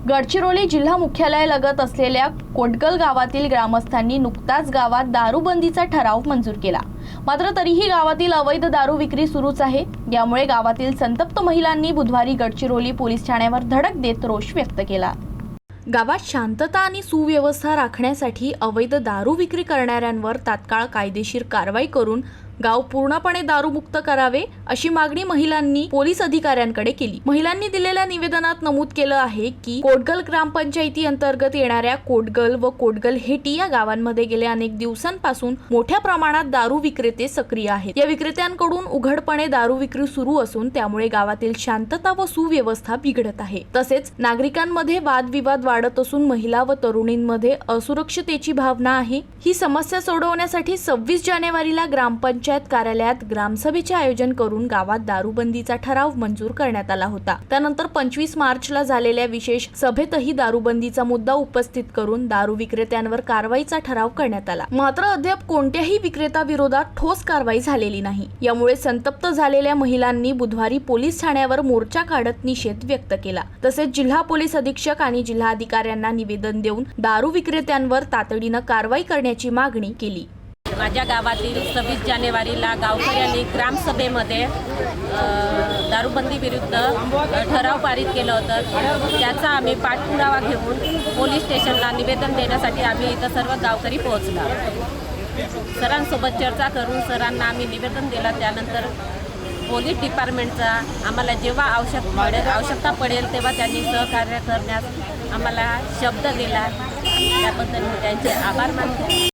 गडचिरोली जिल्हा मुख्यालयालगत असलेल्या कोटगल गावातील ग्रामस्थांनी नुकताच गावात दारूबंदीचा ठराव मंजूर केला। मात्र तरीही गावातील अवैध दारू विक्री सुरूच आहे। यामुळे गावातील संतप्त महिलांनी बुधवारी गडचिरोली पोलीस ठाण्यावर धडक देत रोष व्यक्त केला। गावात शांतता आणि सुव्यवस्था राखण्यासाठी अवैध दारू विक्री करणाऱ्यांवर तात्काळ कायदेशीर कारवाई करून गाव पूर्णपणे दारूमुक्त करावे अशी मागणी महिलांनी पोलीस अधिकाऱ्यांकडे केली। महिलांनी दिलेल्या निवेदनात नमूद केलं आहे की कोटगल ग्रामपंचायती अंतर्गत येणाऱ्या कोटगल व कोटगल हेटी या गावांमध्ये गेल्या अनेक दिवसांपासून मोठ्या प्रमाणात दारू विक्रेते सक्रिय आहेत। या विक्रेत्यांकडून उघडपणे दारू विक्री सुरू असून त्यामुळे गावातील शांतता व सुव्यवस्था बिघडत आहे। तसेच नागरिकांमध्ये वादविवाद वाढत असून महिला व तरुणींमध्ये असुरक्षिततेची भावना आहे। ही समस्या सोडवण्यासाठी 26 जानेवारीला ग्रामपंचायत कार्यालयात ग्रामसभेचे आयोजन करून गावात दारूबंदीचा ठराव मंजूर करण्यात आला होता। त्यानंतर 25 मार्चला झालेल्या विशेष सभेतही दारूबंदीचा मुद्दा उपस्थित करून दारू विक्रेत्यांवर कारवाईचा ठराव करण्यात आला। मात्र अद्याप कोणत्याही विक्रेता विरोधात ठोस कारवाई झालेली नाही। यामुळे संतप्त झालेल्या महिलांनी बुधवारी पोलीस ठाण्यावर मोर्चा काढत निषेध व्यक्त केला। तसेच जिल्हा पोलीस अधीक्षक आणि जिल्हाधिकाऱ्यांना निवेदन देऊन दारू विक्रेत्यांवर तातडीने कारवाई करण्याची मागणी केली। माझ्या गावातील 26 जानेवारीला गावकऱ्यांनी ग्रामसभेमध्ये दारूबंदी विरुद्ध ठराव पारित केलं होतं। त्याचा आम्ही पाठपुरावा घेऊन पोलीस स्टेशनला निवेदन देण्यासाठी आम्ही इथं सर्व गावकरी पोहोचलो। सरांसोबत चर्चा करून सरांना आम्ही निवेदन दिलं। त्यानंतर पोलीस डिपार्टमेंटचा आम्हाला जेव्हा आवश्यकता पडेल तेव्हा त्यांनी सहकार्य करण्यास आम्हाला शब्द दिला। त्याबद्दल मी त्यांचे आभार मानते।